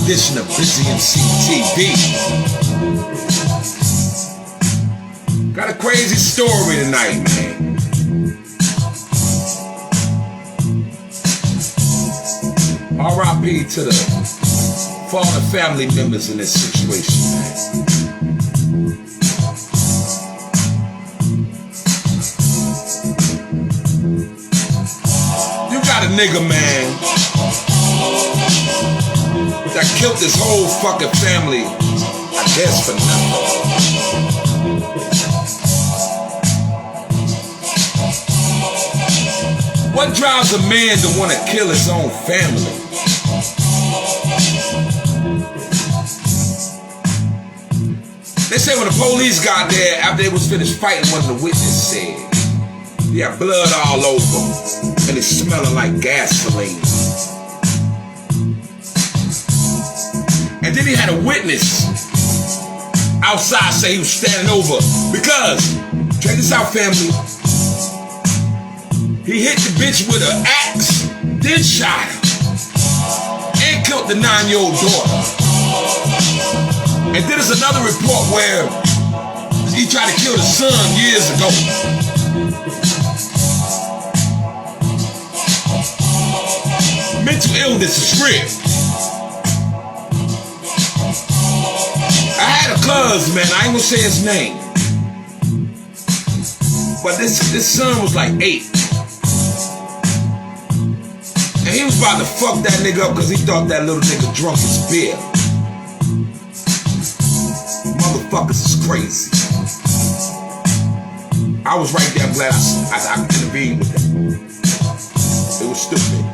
edition of Busy MC TV. Got a crazy story tonight, man. R.I.P. to the fallen family members in this situation, man. You got a nigga, man, that killed this whole fucking family, I guess for nothing. What drives a man to want to kill his own family? They say when the police got there, after they was finished fighting, one of the witnesses said, he had blood all over him, and it's smelling like gasoline. And then he had a witness outside say he was standing over because, check this out, family, he hit the bitch with an axe, then shot her, and killed the 9-year-old daughter. And then there's another report where he tried to kill the son years ago. Mental illness is real. I had a cousin, man, I ain't gonna say his name, but this son was like 8. And he was about to fuck that nigga up because he thought that little nigga drunk his beer. Motherfuckers is crazy. I was right there. I'm glad I intervened with that. It was stupid.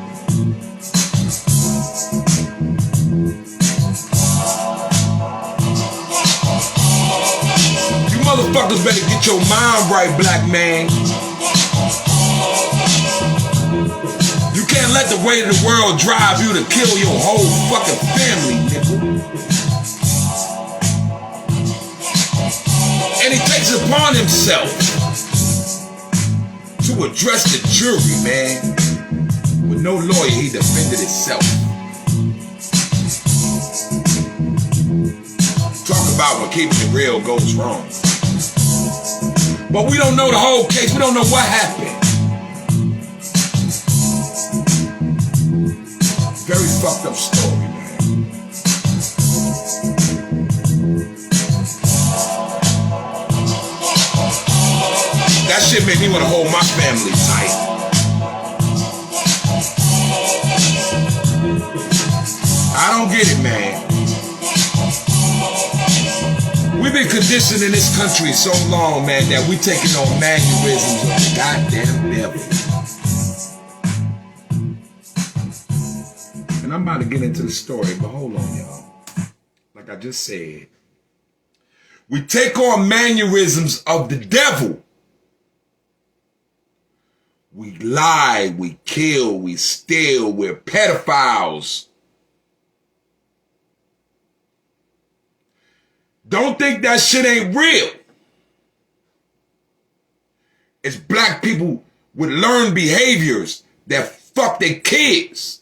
You motherfuckers better get your mind right, black man. You can't let the weight of the world drive you to kill your whole fucking family, nigga. And he takes it upon himself to address the jury, man. With no lawyer, he defended himself. Talk about when keeping it real goes wrong. But we don't know the whole case. We don't know what happened. Very fucked up story, man. That shit made me want to hold my family tight. I don't get it, man. We've been conditioned in this country so long, man, that we taking on mannerisms of the goddamn devil. And I'm about to get into the story, but hold on, y'all. Like I just said, we take on mannerisms of the devil. We lie, we kill, we steal, we're pedophiles. Don't think that shit ain't real. It's black people with learned behaviors that fuck their kids.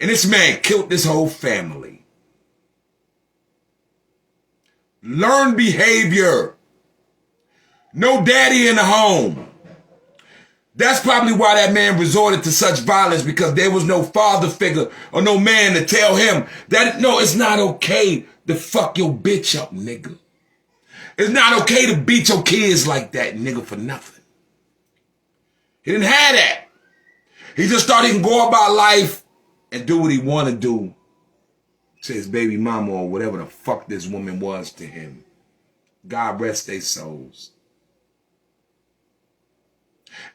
And this man killed this whole family. Learned behavior. No daddy in the home. That's probably why that man resorted to such violence, because there was no father figure or no man to tell him that, no, it's not okay to fuck your bitch up, nigga. It's not okay to beat your kids like that, nigga, for nothing. He didn't have that. He just thought he can go about life and do what he want to do to his baby mama or whatever the fuck this woman was to him. God rest their souls.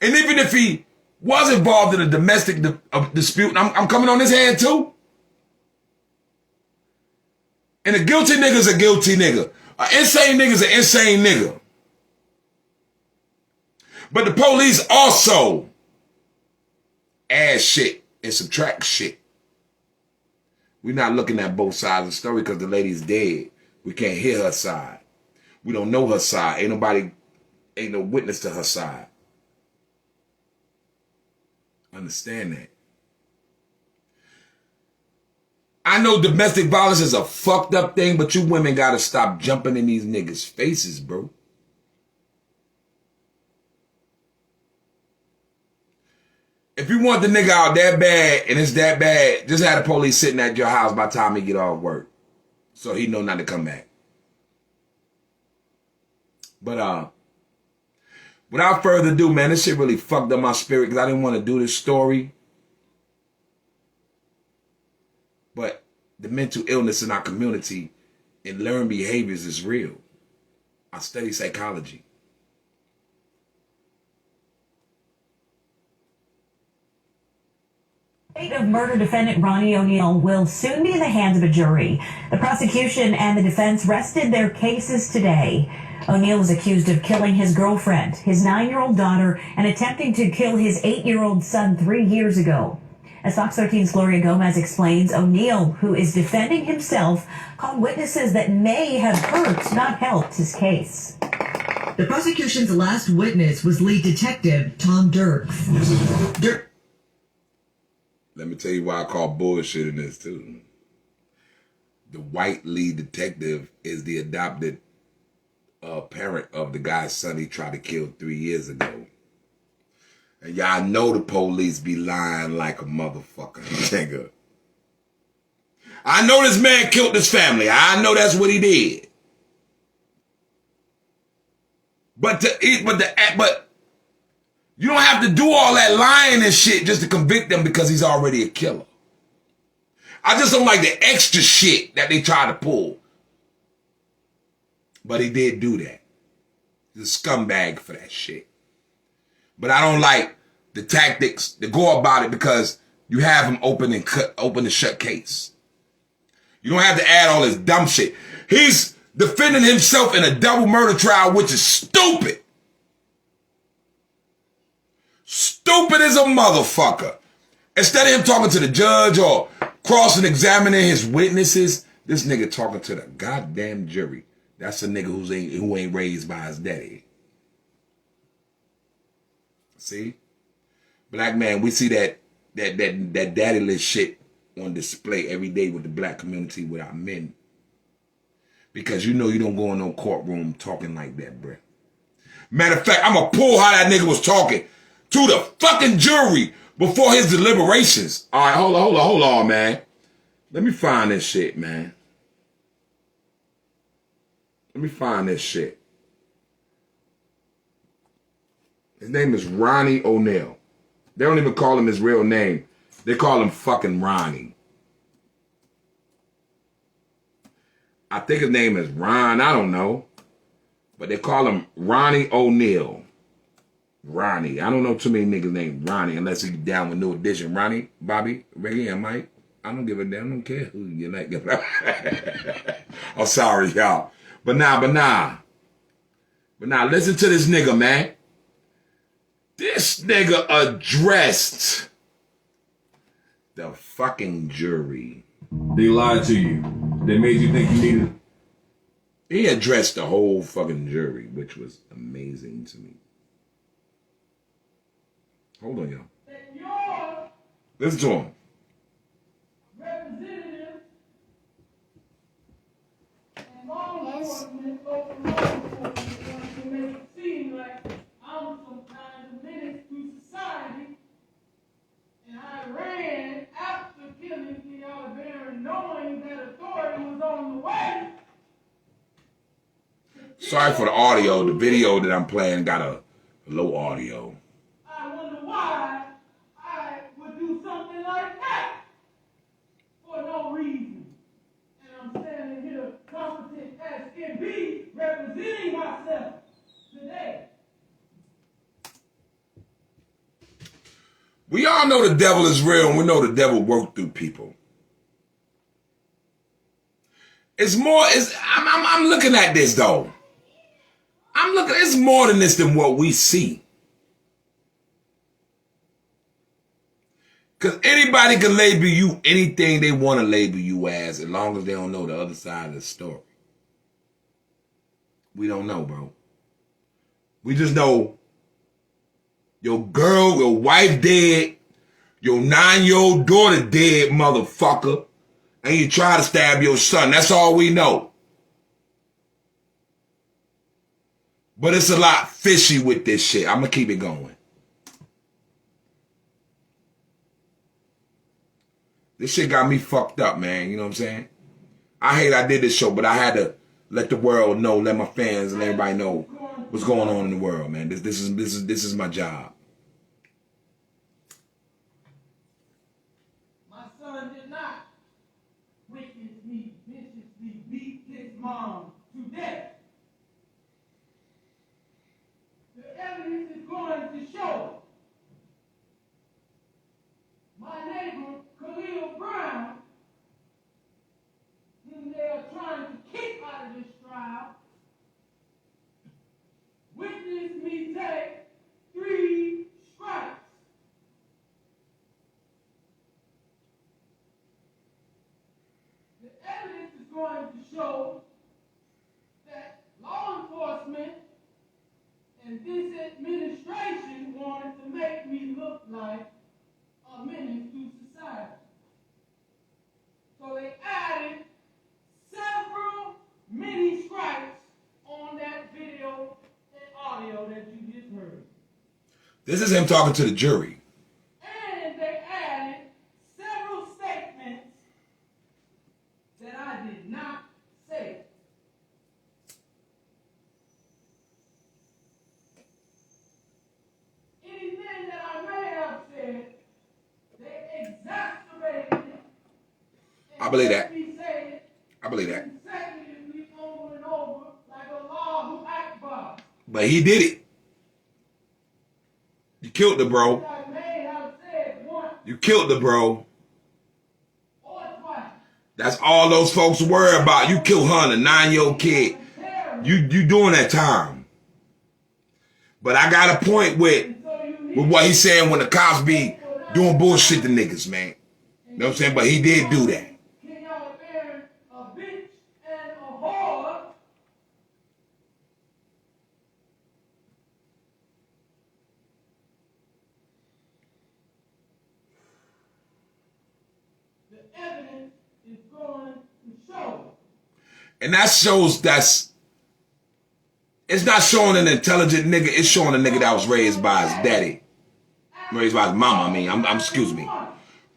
And even if he was involved in a domestic dispute, I'm coming on his hand too. And a guilty nigga's a guilty nigga. An insane nigga's an insane nigga. But the police also add shit and subtract shit. We're not looking at both sides of the story because the lady's dead. We can't hear her side. We don't know her side. Ain't no witness to her side. Understand that. I know domestic violence is a fucked up thing, but you women gotta stop jumping in these niggas' faces, bro. If you want the nigga out that bad and it's that bad, just have the police sitting at your house by the time he get off work. So he know not to come back. But without further ado, man, this shit really fucked up my spirit because I didn't want to do this story. But the mental illness in our community and learned behaviors is real. I study psychology. The fate of murder defendant Ronnie O'Neal will soon be in the hands of a jury. The prosecution and the defense rested their cases today. O'Neal was accused of killing his girlfriend, his 9-year-old daughter, and attempting to kill his 8-year-old son 3 years ago. As Fox 13's Gloria Gomez explains, O'Neal, who is defending himself, called witnesses that may have hurt, not helped, his case. The prosecution's last witness was lead detective Tom Dirks. Let me tell you why I call bullshit in this too. The white lead detective is the adopted parent of the guy's son he tried to kill 3 years ago. And y'all know the police be lying like a motherfucker, nigga. I know this man killed his family. I know that's what he did. But you don't have to do all that lying and shit just to convict them because he's already a killer. I just don't like the extra shit that they try to pull. But he did do that. He's a scumbag for that shit. But I don't like the tactics to go about it because you have him open and shut case. You don't have to add all this dumb shit. He's defending himself in a double murder trial, which is stupid. Stupid as a motherfucker. Instead of him talking to the judge or crossing examining his witnesses, this nigga talking to the goddamn jury. That's a nigga who ain't raised by his daddy. See? Black man, we see that daddyless shit on display every day with the black community with our men. Because you know you don't go in no courtroom talking like that, bruh. Matter of fact, I'm gonna pull how that nigga was talking to the fucking jury before his deliberations. All right, hold on, man. Let me find this shit, man. Let me find this shit. His name is Ronnie O'Neal. They don't even call him his real name. They call him fucking Ronnie. I think his name is Ron. I don't know. But they call him Ronnie O'Neal. Ronnie. I don't know too many niggas named Ronnie unless he's down with New Edition. Ronnie, Bobby, Reggie, and Mike. I don't give a damn. I don't care who you like. I'm sorry, y'all. But nah, listen to this nigga, man. This nigga addressed the fucking jury. They lied to you. They made you think you needed. He addressed the whole fucking jury, which was amazing to me. Hold on, y'all. Listen to him. Representative and law enforcement want to make it seem like I'm some kind of menace to society, and I ran after killing Keala Barron knowing that authority was on the way. Sorry for the audio. The video that I'm playing got a low audio. I wonder why I would do something like that for no reason. And I'm standing here competent as can be, representing myself today. We all know the devil is real, and we know the devil worked through people. I'm looking at this though. It's more than this than what we see. Because anybody can label you anything they want to label you as long as they don't know the other side of the story. We don't know, bro. We just know your wife dead, Your 9-year-old daughter dead, motherfucker. And you try to stab your son. That's all we know. But it's a lot fishy with this shit. I'm going to keep it going. This shit got me fucked up, man. You know what I'm saying? I hate I did this show, but I had to let the world know, let my fans and everybody know what's going on in the world, man. This is my job. My son did not viciously beat his mom to death. The evidence is going to show my neighbor, Khalil Brown, whom they are trying to kick out of this trial, witnessed me take 3 strikes. The evidence is going to show that law enforcement and this administration wanted to make me look like a menace to society. So they added several mini strikes on that video and audio that you just heard. This is him talking to the jury. And they added several statements that I did not say. Anything that I may have said, they exacerbated it. I believe that. And made me say it I believe that. consecutively over and over like Allahu Akbar. But he did it. You killed the bro. I may have said once You killed the bro. or twice. That's all those folks worry about. You killed her, a 9-year-old kid. You doing that time. But I got a point with what he's saying when the cops be doing bullshit to niggas, man. You know what I'm saying? But he did do that. Can y'all bear a bitch and a whore? The evidence is going to show. And that shows it's not showing an intelligent nigga. It's showing a nigga that was raised by his daddy. Raised by his mama, I mean. Excuse me.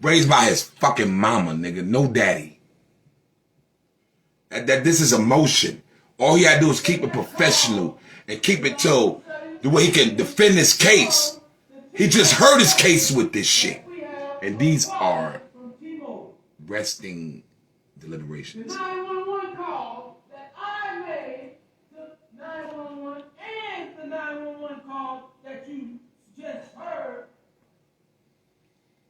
Raised by his fucking mama, nigga. No daddy. That this is emotion. All he had to do is keep it professional and keep it to the way he can defend his case. He just hurt his case with this shit. And these are resting deliberations. The 911 call that I made to 911 and the 911 call that you just heard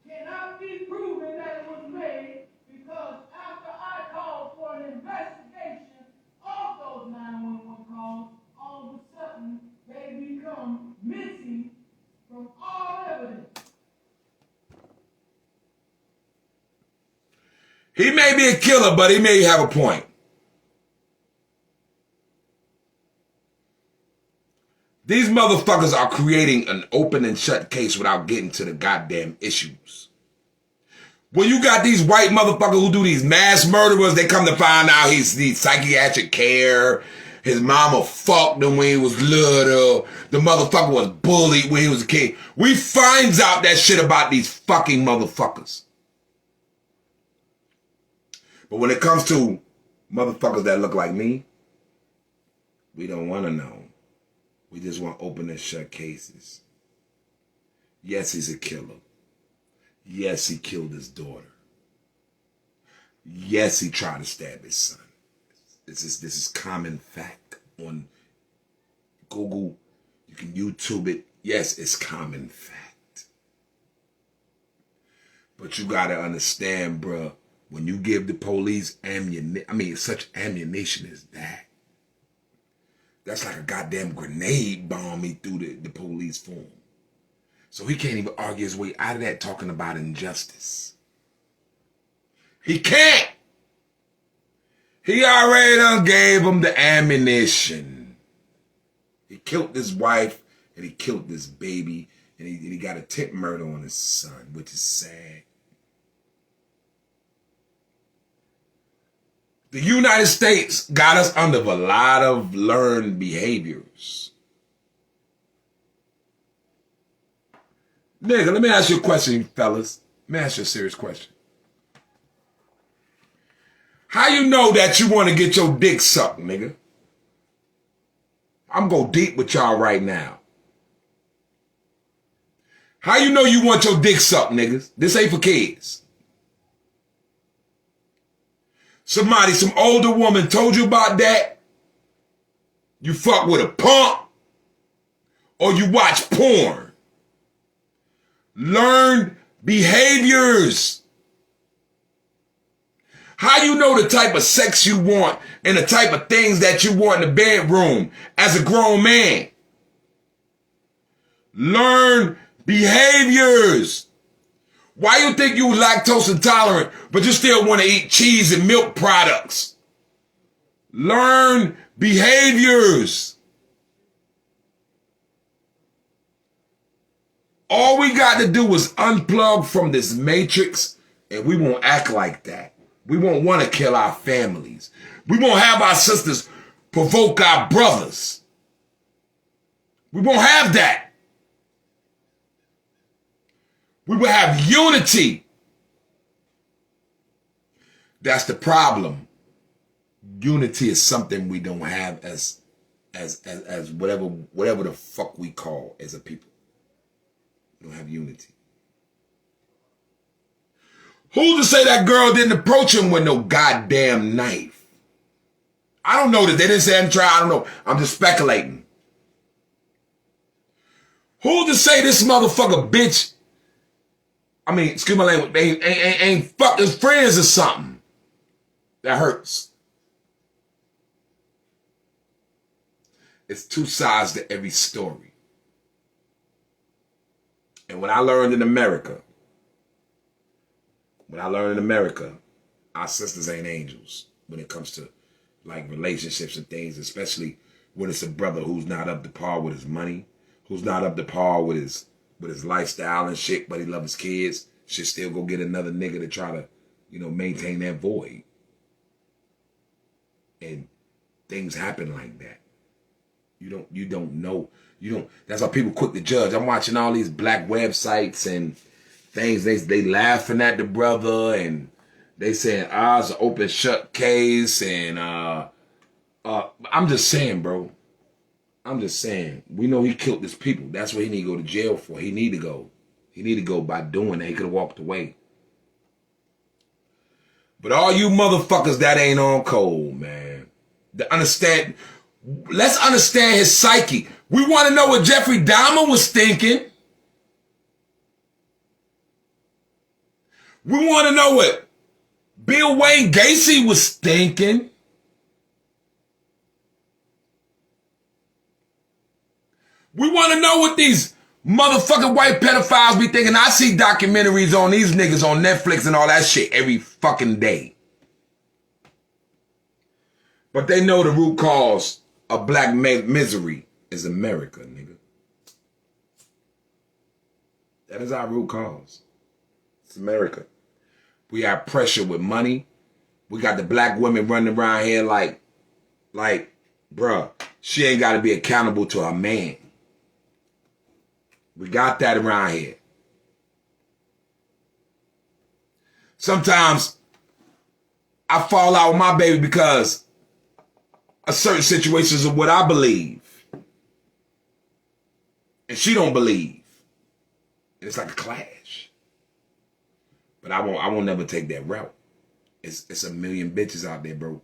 cannot be proven that it was made because after I called for an investigation of those 911 calls, all of a sudden they become missing from all evidence. He may be a killer, but he may have a point. These motherfuckers are creating an open and shut case without getting to the goddamn issues. When you got these white motherfuckers who do these mass murderers, they come to find out he's needs psychiatric care. His mama fucked him when he was little. The motherfucker was bullied when he was a kid. We finds out that shit about these fucking motherfuckers. But when it comes to motherfuckers that look like me, we don't want to know. We just want open and shut cases. Yes, he's a killer. Yes, he killed his daughter. Yes, he tried to stab his son. This is common fact on Google. You can YouTube it. Yes, it's common fact. But you got to understand, bruh, when you give the police such ammunition as that, that's like a goddamn grenade bombing through the police form. So he can't even argue his way out of that talking about injustice. He can't. He already done gave him the ammunition. He killed his wife and he killed this baby. And he got a tip murder on his son, which is sad. The United States got us under a lot of learned behaviors. Nigga, let me ask you a question, fellas. Let me ask you a serious question. How you know that you want to get your dick sucked, nigga? I'm going deep with y'all right now. How you know you want your dick sucked, niggas? This ain't for kids. Somebody, some older woman told you about that? You fuck with a punk? Or you watch porn? Learn behaviors. How you know the type of sex you want and the type of things that you want in the bedroom as a grown man? Learn behaviors. Why you think you lactose intolerant, but you still want to eat cheese and milk products? Learn behaviors. All we got to do is unplug from this matrix, and we won't act like that. We won't want to kill our families. We won't have our sisters provoke our brothers. We won't have that. We will have unity. That's the problem. Unity is something we don't have as whatever the fuck we call as a people. We don't have unity. Who's to say that girl didn't approach him with no goddamn knife? I don't know that. They didn't say I'm trying. I don't know. I'm just speculating. Who's to say this motherfucker bitch, I mean, excuse my language, ain't fuck his friends or something? That hurts. It's two sides to every story. And when I learned in America, our sisters ain't angels when it comes to like relationships and things, especially when it's a brother who's not up to par with his money, who's not up to par with his lifestyle and shit, but he loves his kids, should still go get another nigga to try to, maintain that void. And things happen like that. You don't know. That's why people quick to judge. I'm watching all these black websites and things. They laughing at the brother and they saying, it's an open shut case. And I'm just saying, bro. I'm just saying. We know he killed his people. That's what he need to go to jail for. He need to go. He need to go by doing that. He could have walked away. But all you motherfuckers that ain't on code, man. Let's understand his psyche. We want to know what Jeffrey Dahmer was thinking. We want to know what Bill Wayne Gacy was thinking. We want to know what these motherfucking white pedophiles be thinking. I see documentaries on these niggas on Netflix and all that shit every fucking day. But they know the root cause of black misery is America, nigga. That is our root cause. It's America. We have pressure with money. We got the black women running around here like, bruh, she ain't got to be accountable to her man. We got that around here. Sometimes I fall out with my baby because of certain situations of what I believe. And she don't believe. And it's like a clash. But I won't never take that route. It's a million bitches out there, bro.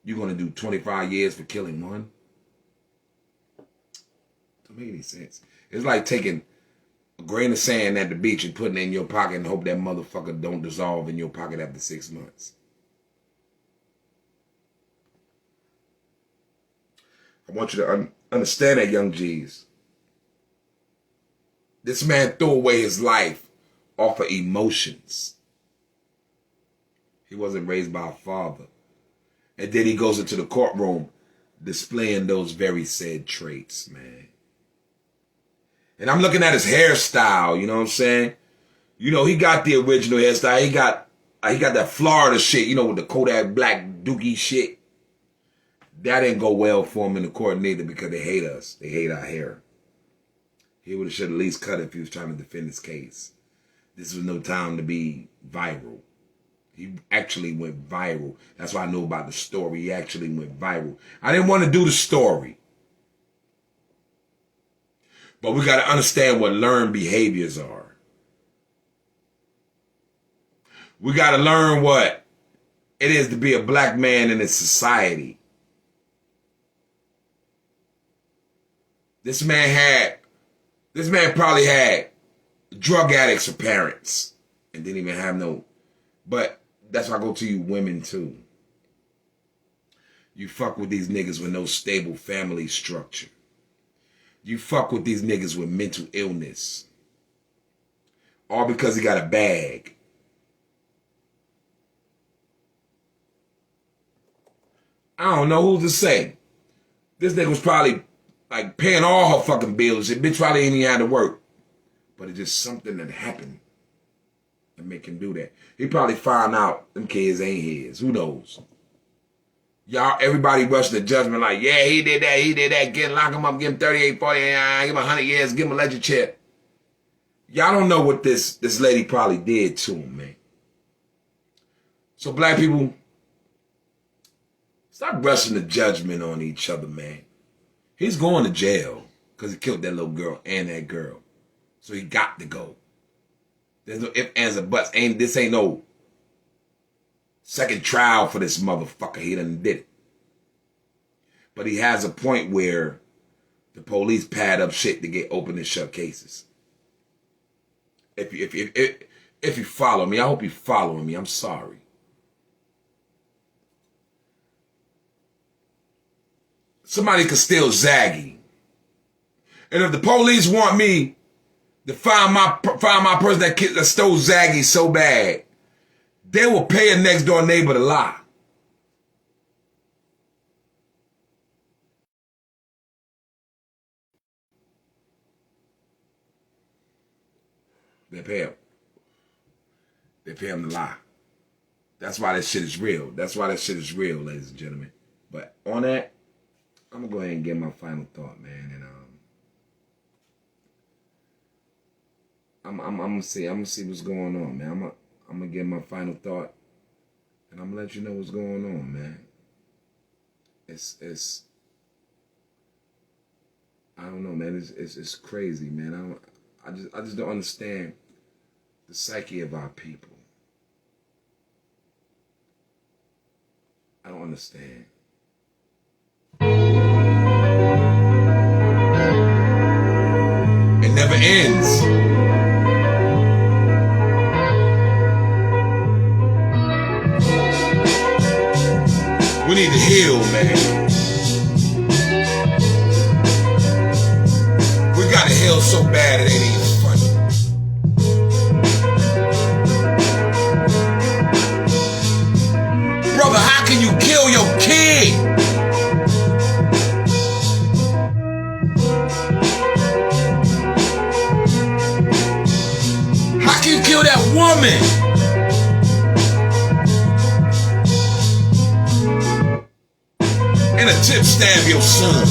You're gonna do 25 years for killing one? Don't make any sense. It's like taking a grain of sand at the beach and putting it in your pocket and hope that motherfucker don't dissolve in your pocket after 6 months. I want you to understand that, young G's. This man threw away his life off of emotions. He wasn't raised by a father. And then he goes into the courtroom displaying those very said traits, man. And I'm looking at his hairstyle, you know what I'm saying? You know, he got the original hairstyle. He got that Florida shit, you know, with the Kodak Black Dookie shit. That didn't go well for him in the court neither because they hate us. They hate our hair. He would have should at least cut it if he was trying to defend his case. This was no time to be viral. He actually went viral. That's why I know about the story. He actually went viral. I didn't want to do the story. But we got to understand what learned behaviors are. We got to learn what it is to be a black man in this society. This man probably had drug addicts for parents and didn't even have no, but that's why I go to you women too. You fuck with these niggas with no stable family structure. You fuck with these niggas with mental illness. All because he got a bag. I don't know who to say. This nigga was probably like paying all her fucking bills. That bitch probably ain't even had to work. But it's just something that happened that make him do that. He probably found out them kids ain't his. Who knows? Y'all, everybody rushed to judgment like, yeah, he did that. Lock him up, give him 38, 40, give him 100 years, give him a ledger check. Y'all don't know what this lady probably did to him, man. So black people, stop rushing to judgment on each other, man. He's going to jail because he killed that little girl and that girl. So he got to go. There's no ifs, ands, or buts. This ain't no second trial for this motherfucker. He done did it. But he has a point where the police pad up shit to get open and shut cases. If you follow me, I hope you're following me. I'm sorry. Somebody could steal Zaggy. And if the police want me to find my person that stole Zaggy so bad, they will pay a next door neighbor to lie. They pay him. They pay him to lie. That's why that shit is real. That's why that shit is real, ladies and gentlemen. But on that, I'm gonna go ahead and get my final thought, man. And I'm gonna see what's going on, man. I'm gonna get my final thought, and I'm gonna let you know what's going on, man. It's I don't know, man. It's crazy, man. I just don't understand the psyche of our people. I don't understand. It never ends. We need to heal, man. We gotta heal so bad it ain't even funny. Brother, how can you kill your kid? How can you kill that woman? And a tip stab your son.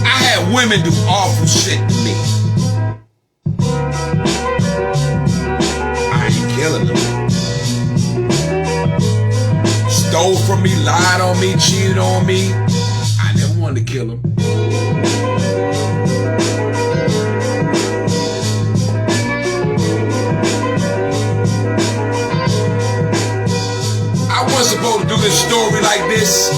I had women do awful shit to me. I ain't killing them. Stole from me, lied on me, cheated on me. I never wanted to kill them. I wasn't supposed to do this story like this.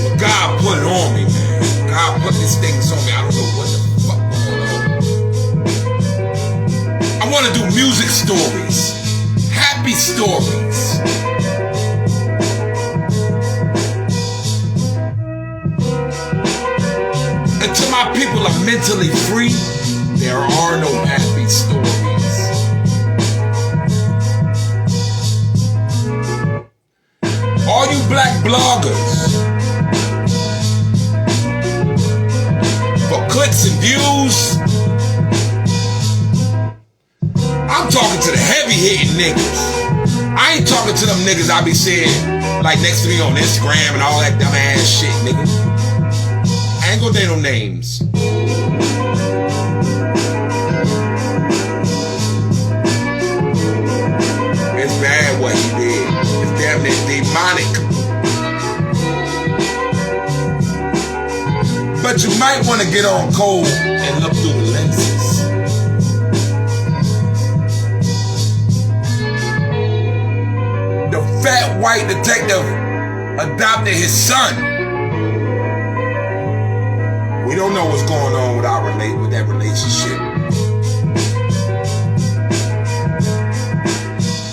But God put it on me, man. God put these things on me. I don't know what the fuck going on. I want to do music stories. Happy stories. Until my people are mentally free, there are no happy stories. All you black niggas. I ain't talking to them niggas I be seeing like next to me on Instagram and all that dumb ass shit, nigga. I ain't gonna name no names. It's bad what he did. It's damn near demonic. But you might want to get on cold and look through the lenses. The fat white detective adopted his son. We don't know what's going on with that relationship.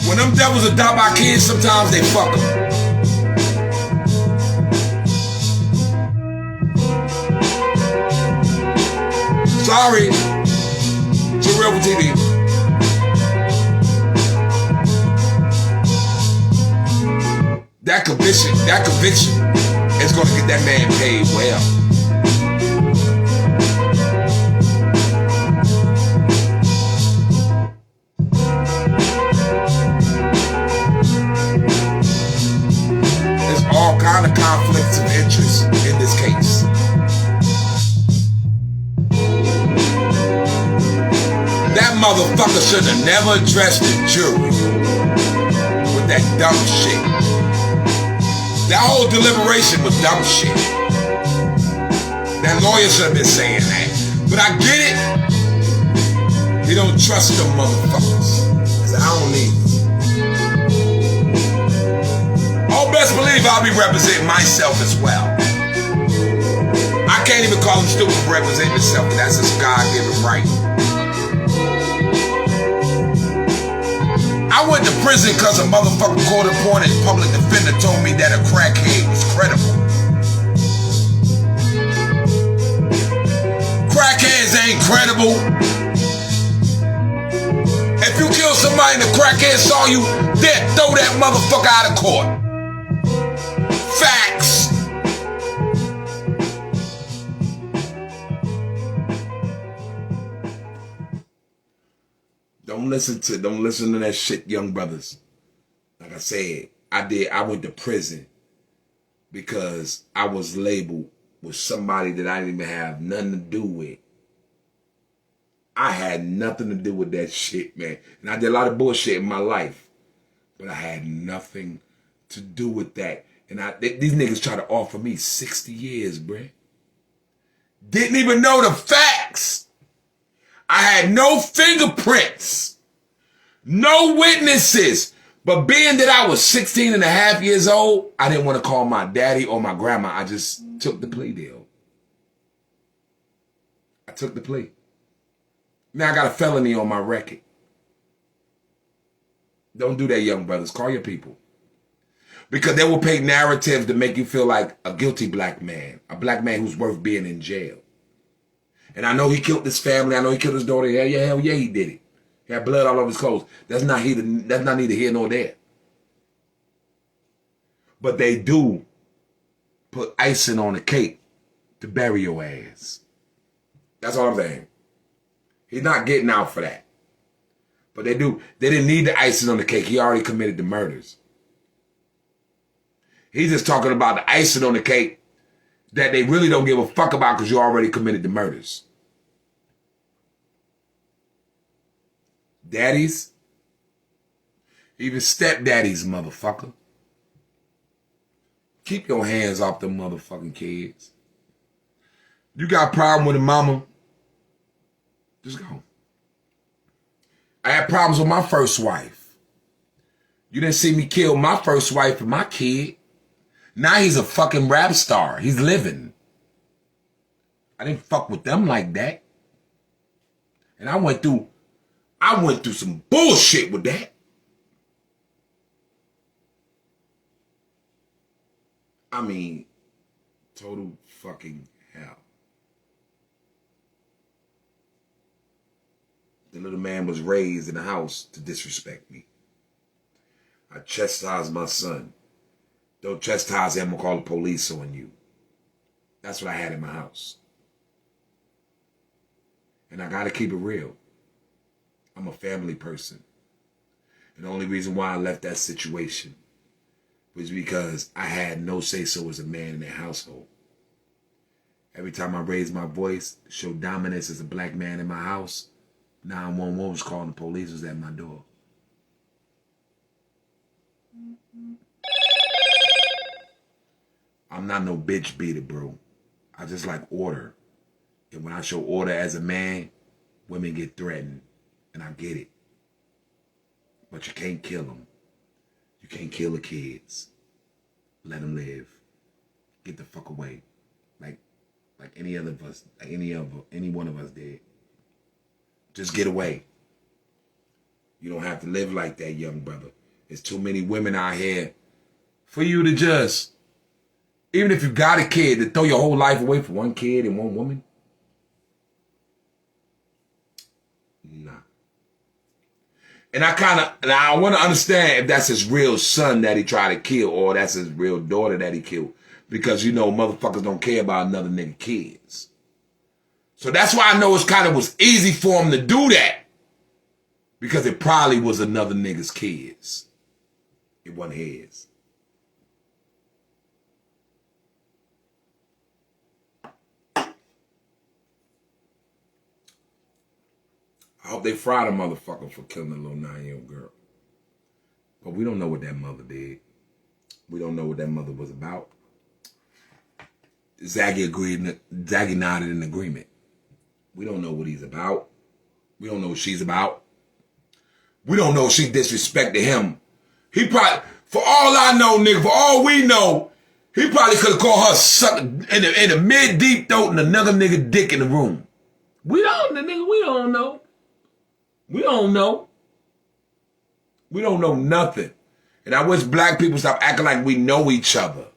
When them devils adopt our kids, sometimes they fuck them. Sorry, Jarrell TV. That conviction is going to get that man paid well. There's all kind of conflicts of interest in this case. That motherfucker should have never addressed the jury with that dumb shit. That whole deliberation was dumb shit. That lawyer should have been saying that. But I get it. He don't trust them motherfuckers. So I don't need them. Oh, best believe I'll be representing myself as well. I can't even call him stupid for representing himself, but that's his God-given right. I went to prison because a motherfucking court-appointed public defender told me that a crackhead was credible. Crackheads ain't credible. If you kill somebody and the crackhead saw you, then throw that motherfucker out of court. Facts. Don't listen to that shit, young brothers. Like I said, I went to prison because I was labeled with somebody that I didn't even have nothing to do with. I had nothing to do with that shit, man. And I did a lot of bullshit in my life, but I had nothing to do with that. And these niggas try to offer me 60 years, bruh. Didn't even know the facts. I had no fingerprints, no witnesses. But being that I was 16 and a half years old, I didn't want to call my daddy or my grandma. I just took the plea deal. I took the plea. Now I got a felony on my record. Don't do that, young brothers. Call your people. Because they will paint narratives to make you feel like a guilty black man. A black man who's worth being in jail. And I know he killed this family. I know he killed his daughter. Hell yeah, he did it. He had blood all over his clothes. That's not neither here nor there. But they do put icing on the cake to bury your ass. That's all I'm saying. He's not getting out for that. But they do. They didn't need the icing on the cake. He already committed the murders. He's just talking about the icing on the cake that they really don't give a fuck about because you already committed the murders. Daddies, even stepdaddies, motherfucker. Keep your hands off them motherfucking kids. You got a problem with a mama, just go. I had problems with my first wife. You didn't see me kill my first wife and my kid. Now he's a fucking rap star. He's living. I didn't fuck with them like that. And I went through some bullshit with that. I mean, total fucking hell. The little man was raised in a house to disrespect me. I chastised my son. Don't chastise him or call the police on you. That's what I had in my house. And I gotta keep it real. I'm a family person. And the only reason why I left that situation was because I had no say-so as a man in that household. Every time I raised my voice, showed dominance as a black man in my house, 911 was calling, the police was at my door. I'm not no bitch beater, bro. I just like order. And when I show order as a man, women get threatened. And I get it. But you can't kill them. You can't kill the kids. Let them live. Get the fuck away. Like any other of us, like any one of us did. Just get away. You don't have to live like that, young brother. There's too many women out here for you to just, even if you got a kid, to throw your whole life away for one kid and one woman. Nah. And I want to understand if that's his real son that he tried to kill or that's his real daughter that he killed. Because, you know, motherfuckers don't care about another nigga kids. So that's why I know it kind of was easy for him to do that. Because it probably was another nigga's kids. It wasn't his. I hope they fried a motherfucker for killing a little 9-year-old girl. But we don't know what that mother did. We don't know what that mother was about. Zaggy nodded in agreement. We don't know what he's about. We don't know what she's about. We don't know if she disrespected him. He probably, for all I know, nigga, for all we know, he probably could have called her sucking in the mid-deep throat and another nigga dick in the room. We don't know. We don't know. We don't know nothing. And I wish black people stop acting like we know each other.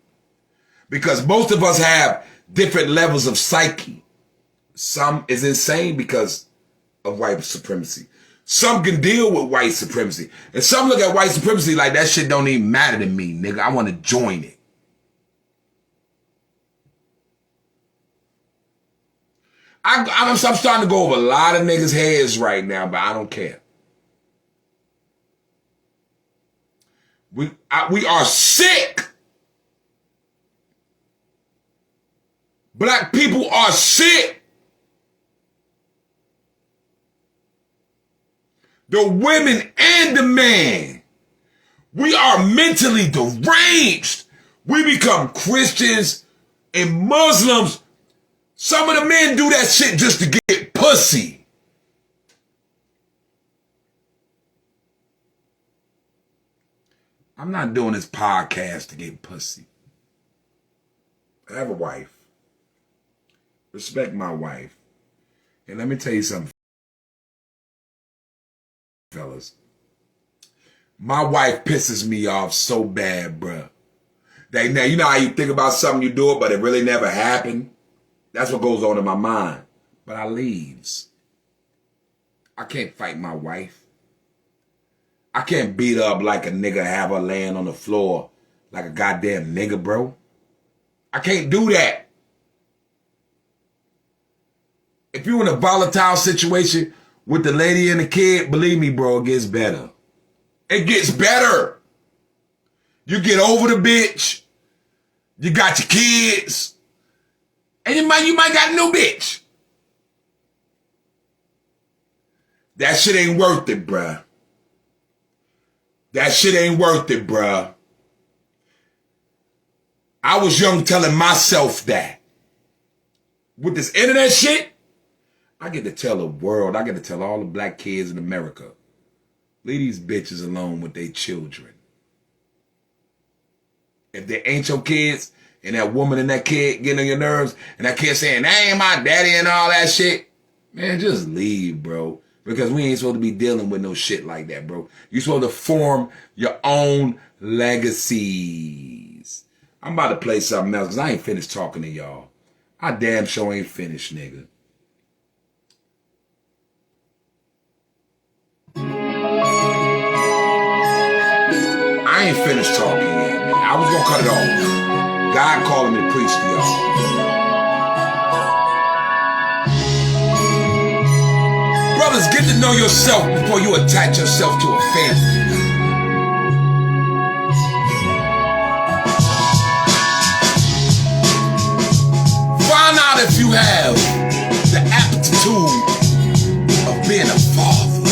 Because most of us have different levels of psyche. Some is insane because of white supremacy. Some can deal with white supremacy. And some look at white supremacy like that shit don't even matter to me, nigga. I want to join it. I'm starting to go over a lot of niggas' heads right now, but I don't care. We are sick. Black people are sick. The women and the man. We are mentally deranged. We become Christians and Muslims. Some of the men do that shit just to get pussy. I'm not doing this podcast to get pussy. I have a wife. Respect my wife. And let me tell you something, fellas. My wife pisses me off so bad, bruh. That now, you know how you think about something, you do it, but it really never happened? That's what goes on in my mind. But I leaves. I can't fight my wife. I can't beat her up like a nigga, have her laying on the floor like a goddamn nigga, bro. I can't do that. If you're in a volatile situation with the lady and the kid, believe me, bro, it gets better. It gets better. You get over the bitch. You got your kids. And you might got a new bitch. That shit ain't worth it, bruh. That shit ain't worth it, bruh. I was young telling myself that. With this internet shit, I get to tell the world, I get to tell all the black kids in America, leave these bitches alone with their children. If they ain't your kids, and that woman and that kid getting on your nerves, and that kid saying, that ain't my daddy and all that shit, man, just leave, bro. Because we ain't supposed to be dealing with no shit like that, bro. You supposed to form your own legacies. I'm about to play something else, because I ain't finished talking to y'all. I damn sure ain't finished, nigga. I ain't finished talking yet, man. I was gonna cut it off. God calling me to preach to y'all. Brothers, get to know yourself before you attach yourself to a family. you have the aptitude of being a father.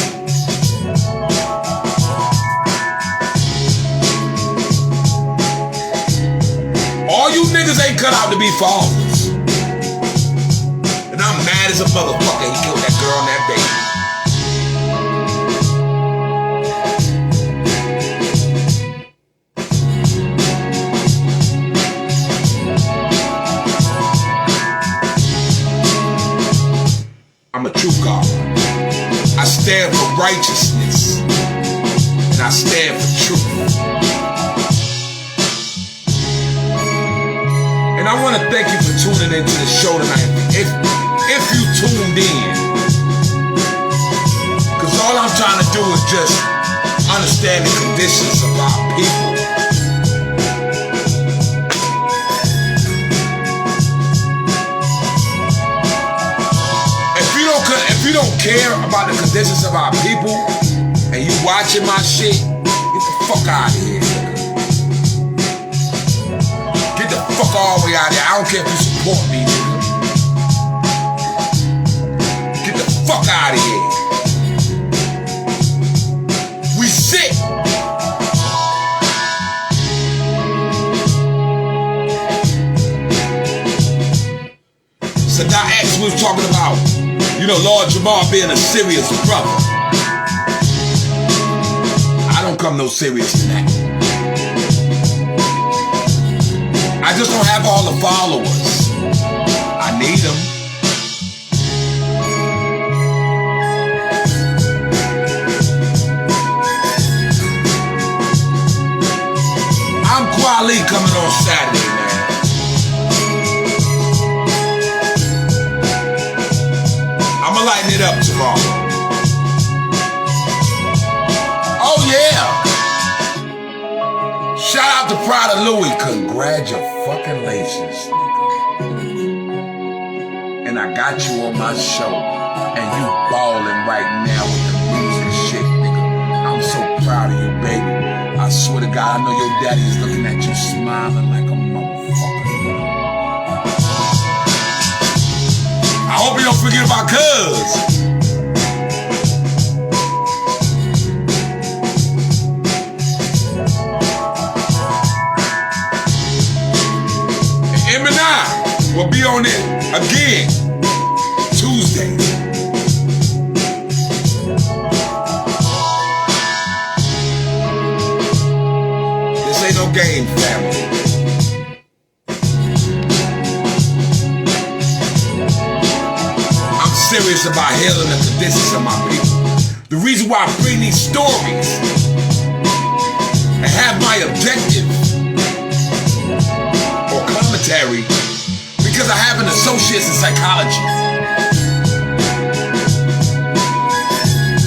All you niggas ain't cut out to be fathers. And I'm mad as a motherfucker he killed that girl and that baby. I'm a true God. I stand for righteousness. And I stand for truth. And I want to thank you for tuning into the show tonight. If you tuned in. Because all I'm trying to do is just understand the conditions of our people. If you don't care about the conditions of our people and you watching my shit, get the fuck out of here. Get the fuck all the way out of here. I don't care if you support me, nigga. Get the fuck out of here. We sick. So now X was talking about, you know, Lord Jamar being a serious brother. I don't come no serious tonight. I just don't have all the followers. I need them. I'm Kweli coming on Saturday, man. I'ma lighten it up tomorrow. Oh yeah! Shout out to Prada Louis. Congratulations, nigga. And I got you on my show. And you balling right now with the music shit, nigga. I'm so proud of you, baby. I swear to God, I know your daddy is looking at you smiling like a motherfucker, nigga. I hope you don't forget about Cuz. Eminem will be on it again Tuesday. This ain't no game, family. I'm serious about healing the conditions of my people. The reason why I bring these stories and have my objective or commentary, because I have an associate's in psychology.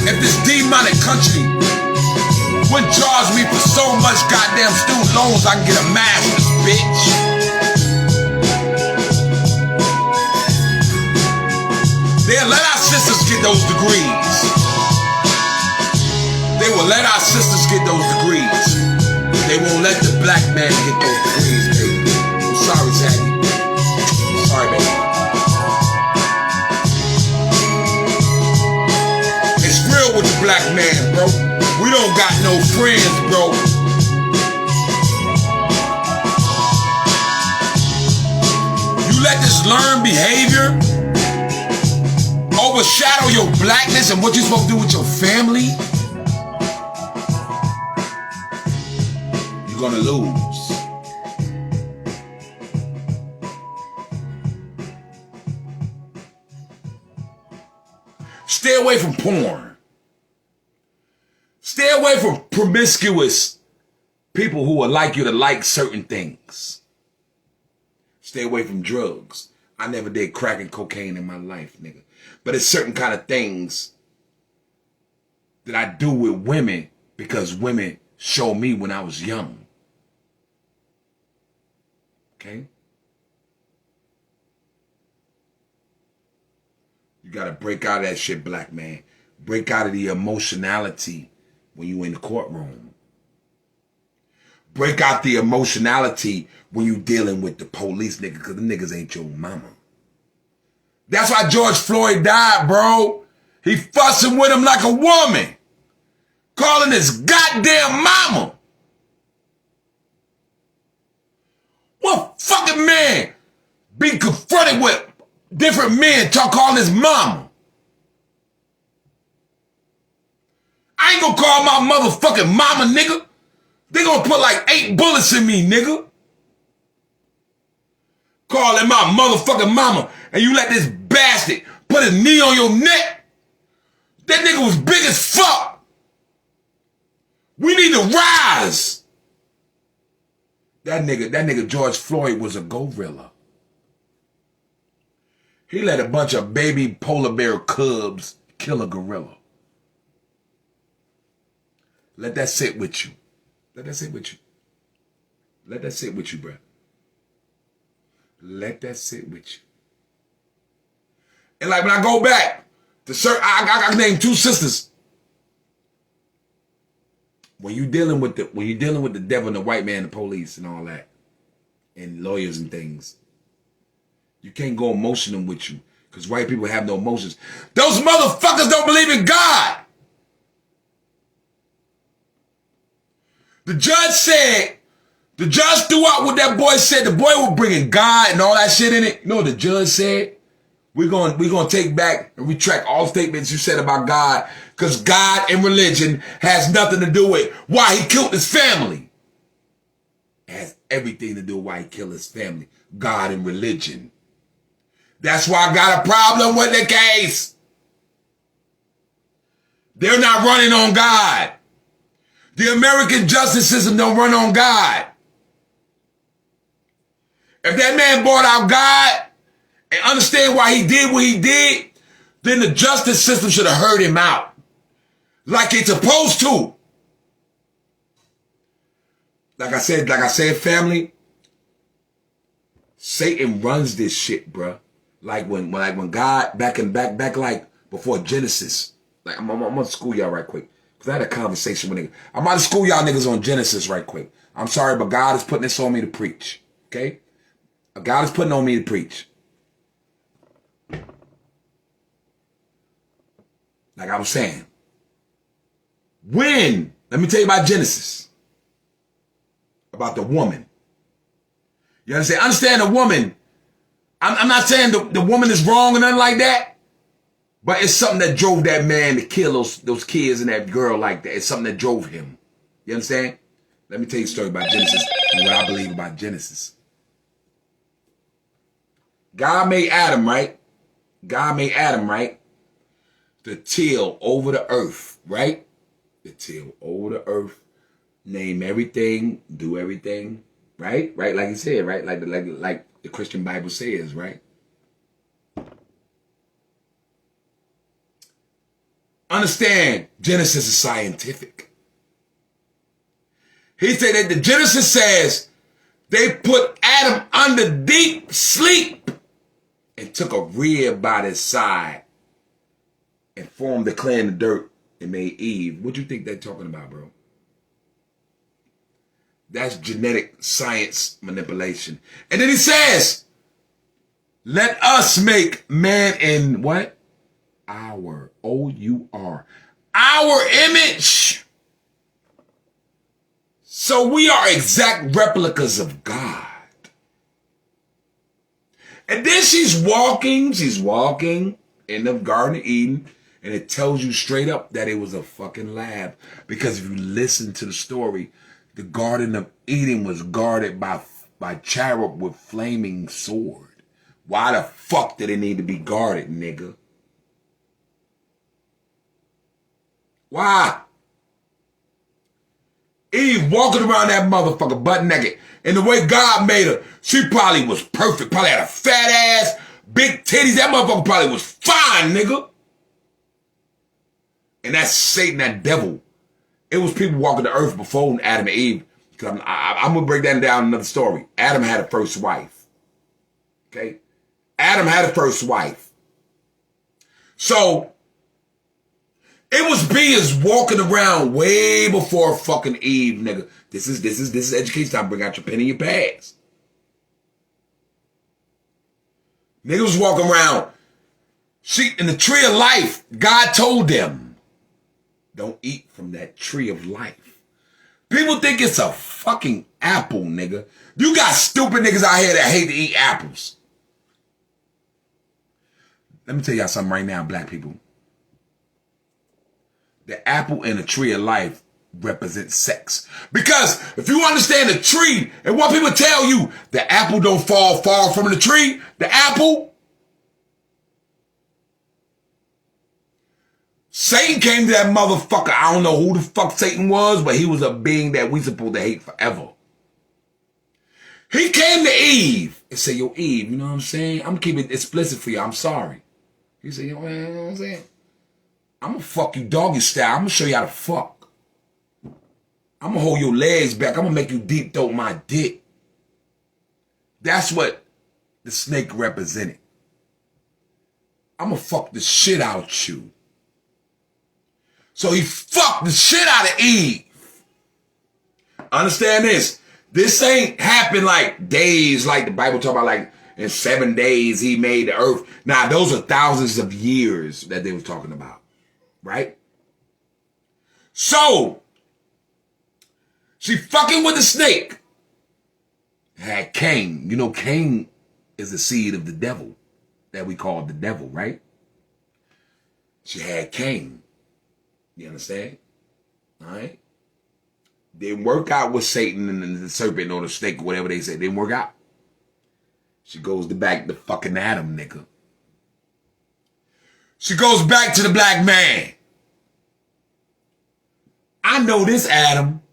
If this demonic country wouldn't charge me for so much goddamn student loans, I can get a master's, bitch. They'll let our sisters get those degrees. They will let our sisters get those degrees. They won't let the black man get those degrees, baby. I'm sorry, Zaddy. Sorry, baby. It's real with the black man, bro. We don't got no friends, bro. You let this learned behavior overshadow your blackness and what you're supposed to do with your family, you're gonna lose. Stay away from porn. Stay away from promiscuous people who would like you to like certain things. Stay away from drugs. I never did crack and cocaine in my life, nigga. But it's certain kind of things that I do with women because women showed me when I was young. Okay? You gotta break out of that shit, black man. Break out of the emotionality when you in the courtroom. Break out the emotionality when you dealing with the police, nigga, because the niggas ain't your mama. That's why George Floyd died, bro. He fussing with him like a woman. Calling his goddamn mama. What fucking man be confronted with different men calling his mama? I ain't gonna call my motherfucking mama, nigga. They gonna put like 8 bullets in me, nigga. Calling my motherfucking mama, and you let this bastard put his knee on your neck? That nigga was big as fuck. We need to rise. That nigga George Floyd was a gorilla. He let a bunch of baby polar bear cubs kill a gorilla. Let that sit with you. Let that sit with you. Let that sit with you, bro. Let that sit with you. And like when I go back to certain, I named 2 sisters. When you dealing with the devil and the white man, the police and all that, and lawyers and things, you can't go emotional with you because white people have no emotions. Those motherfuckers don't believe in God. The judge threw out what that boy said. The boy was bringing God and all that shit in it. You know what the judge said? We're gonna take back and retract all statements you said about God, because God and religion has nothing to do with why he killed his family. It has everything to do with why he killed his family. God and religion. That's why I got a problem with the case. They're not running on God. The American justice system don't run on God. If that man brought out God and understand why he did what he did, then the justice system should have heard him out. Like it's supposed to. Like I said, family, Satan runs this shit, bruh. Like when God back like before Genesis. Like I'm gonna school y'all right quick. Because I had a conversation with niggas. I'm about to school y'all niggas on Genesis right quick. I'm sorry, but God is putting this on me to preach. Okay? God is putting on me to preach. Like I was saying. Let me tell you about Genesis. About the woman. You understand? Understand the woman. I'm not saying the woman is wrong or nothing like that. But it's something that drove that man to kill those kids and that girl like that. It's something that drove him. You understand? Let me tell you a story about Genesis and what I believe about Genesis. God made Adam, right? God made Adam, right? To till over the earth, right? To till over the earth, name everything, do everything, right? Right, like he said, right? Like the Christian Bible says, right? Understand, Genesis is scientific. He said that the Genesis says they put Adam under deep sleep and took a rib by his side and formed the clay in the dirt and made Eve. What do you think they're talking about, bro? That's genetic science manipulation. And then he says, let us make man in what? Our, O-U-R, our image. So we are exact replicas of God. And then she's walking in the Garden of Eden, and it tells you straight up that it was a fucking lab. Because if you listen to the story, the Garden of Eden was guarded by cherub with flaming sword. Why the fuck did it need to be guarded, nigga? Why? Eve walking around that motherfucker butt naked. And the way God made her, she probably was perfect. Probably had a fat ass, big titties. That motherfucker probably was fine, nigga. And that's Satan, that devil. It was people walking the earth before Adam and Eve. Because I'm going to break that down in another story. Adam had a first wife. Okay? Adam had a first wife. So, it was beings walking around way before fucking Eve, nigga. This is education time. Bring out your pen and your pads. Niggas was walking around In the tree of life, God told them, don't eat from that tree of life. People think it's a fucking apple, nigga. You got stupid niggas out here that hate to eat apples. Let me tell y'all something right now, black people. The apple and the tree of life represent sex. Because if you understand the tree, and what people tell you, the apple don't fall far from the tree, the apple. Satan came to that motherfucker. I don't know who the fuck Satan was, but he was a being that we supposed to hate forever. He came to Eve and said, yo, Eve, you know what I'm saying? I'm keeping it explicit for you. I'm sorry. He said, yo, man, you know what I'm saying? I'm going to fuck you doggy style. I'm going to show you how to fuck. I'm going to hold your legs back. I'm going to make you deep throat my dick. That's what the snake represented. I'm going to fuck the shit out you. So he fucked the shit out of Eve. Understand this. This ain't happened like days, like the Bible talk about, like in 7 days he made the earth. Nah, those are thousands of years that they was talking about. Right? So, she fucking with the snake. Had Cain. You know, Cain is the seed of the devil that we call the devil, right? She had Cain. You understand? All right? Didn't work out with Satan and the serpent or the snake or whatever they said. Didn't work out. She goes back to fucking Adam, nigga. She goes back to the black man. I know this, Adam.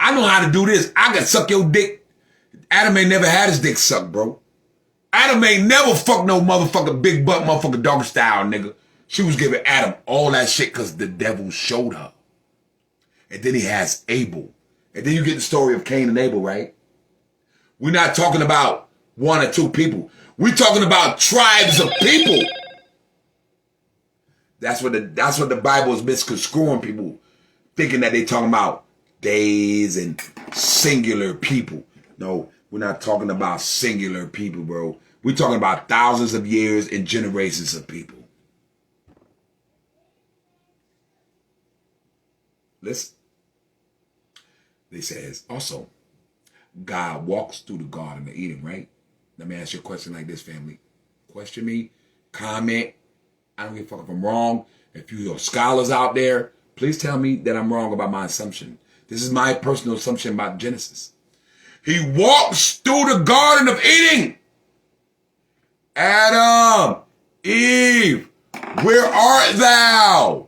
I know how to do this. I can suck your dick. Adam ain't never had his dick sucked, bro. Adam ain't never fucked no motherfucking big butt motherfucking dog style, nigga. She was giving Adam all that shit because the devil showed her. And then he has Abel. And then you get the story of Cain and Abel, right? We're not talking about one or two people. We're talking about tribes of people. That's what the Bible is misconstruing people, thinking that they talking about days and singular people. No, we're not talking about singular people, bro. We're talking about thousands of years and generations of people. Listen. They says, also, God walks through the Garden of Eden, right? Let me ask you a question like this, family. Question me, comment. I don't give a fuck if I'm wrong. If you are scholars out there, please tell me that I'm wrong about my assumption. This is my personal assumption about Genesis. He walks through the Garden of Eden. Adam, Eve, where art thou?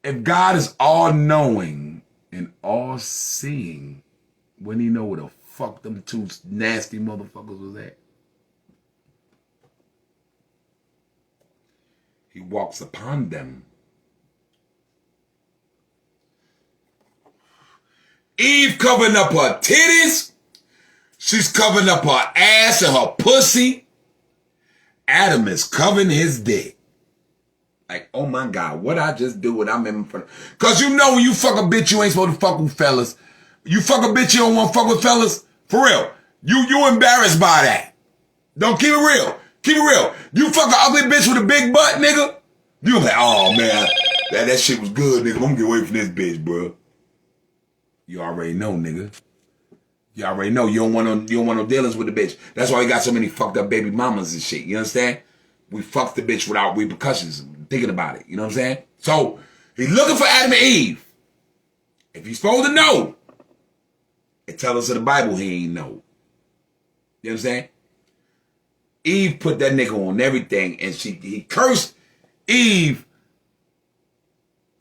If God is all-knowing and all-seeing, wouldn't he know where the fuck them two nasty motherfuckers was at? He walks upon them. Eve covering up her titties. She's covering up her ass and her pussy. Adam is covering his dick. Like, oh my God, what I just do when I'm in front of... Because you know when you fuck a bitch, you ain't supposed to fuck with fellas. You fuck a bitch, you don't want to fuck with fellas. For real. You embarrassed by that. Don't keep it real. Keep it real. You fuck an ugly bitch with a big butt, nigga. You like, oh man, that shit was good, nigga. I'm gonna get away from this bitch, bro. You already know, nigga. You already know. You don't want no dealings with the bitch. That's why you got so many fucked up baby mamas and shit. You understand? We fucked the bitch without repercussions. Thinking about it. You know what I'm saying? So, he's looking for Adam and Eve. If he's supposed to know, it tells us in the Bible he ain't know. You know what I'm saying? Eve put that nigga on everything, and he cursed Eve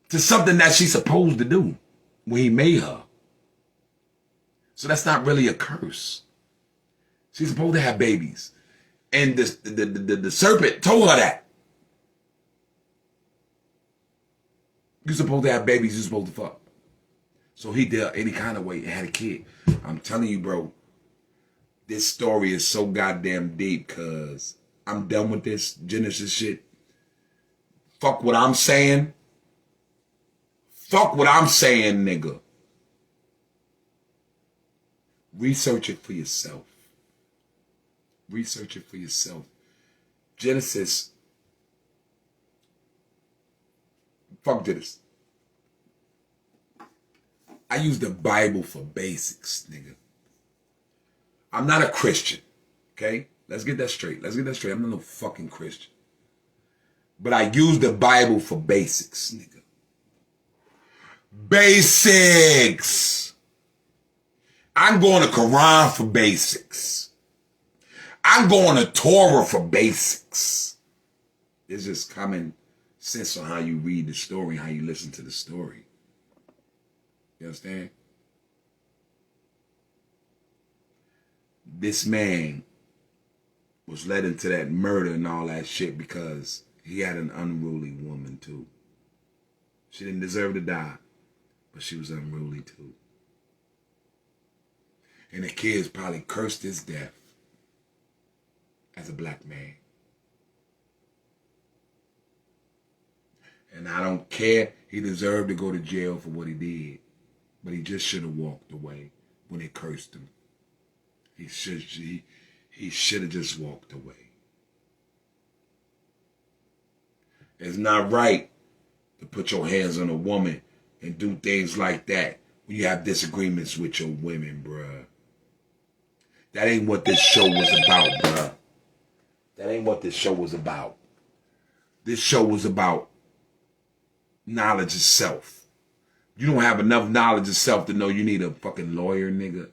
to something that she's supposed to do when he made her. So that's not really a curse. She's supposed to have babies. And the serpent told her that. You're supposed to have babies, you're supposed to fuck. So he did any kind of way and had a kid. I'm telling you, bro, this story is so goddamn deep because I'm done with this Genesis shit. Fuck what I'm saying. Fuck what I'm saying, nigga. Research it for yourself. Research it for yourself. Genesis. Fuck this. I use the Bible for basics, nigga. I'm not a Christian, okay? Let's get that straight. Let's get that straight. I'm not no fucking Christian. But I use the Bible for basics, nigga. Basics. I'm going to Quran for basics. I'm going to Torah for basics. It's just common sense on how you read the story, how you listen to the story. You understand? This man was led into that murder and all that shit because he had an unruly woman too. She didn't deserve to die, but she was unruly too. And the kids probably cursed his death as a black man. And I don't care. He deserved to go to jail for what he did. But he just should have walked away when they cursed him. He should have just walked away. It's not right to put your hands on a woman and do things like that when you have disagreements with your women, bruh. That ain't what this show was about, bruh. That ain't what this show was about. This show was about knowledge of self. You don't have enough knowledge of self to know you need a fucking lawyer, nigga.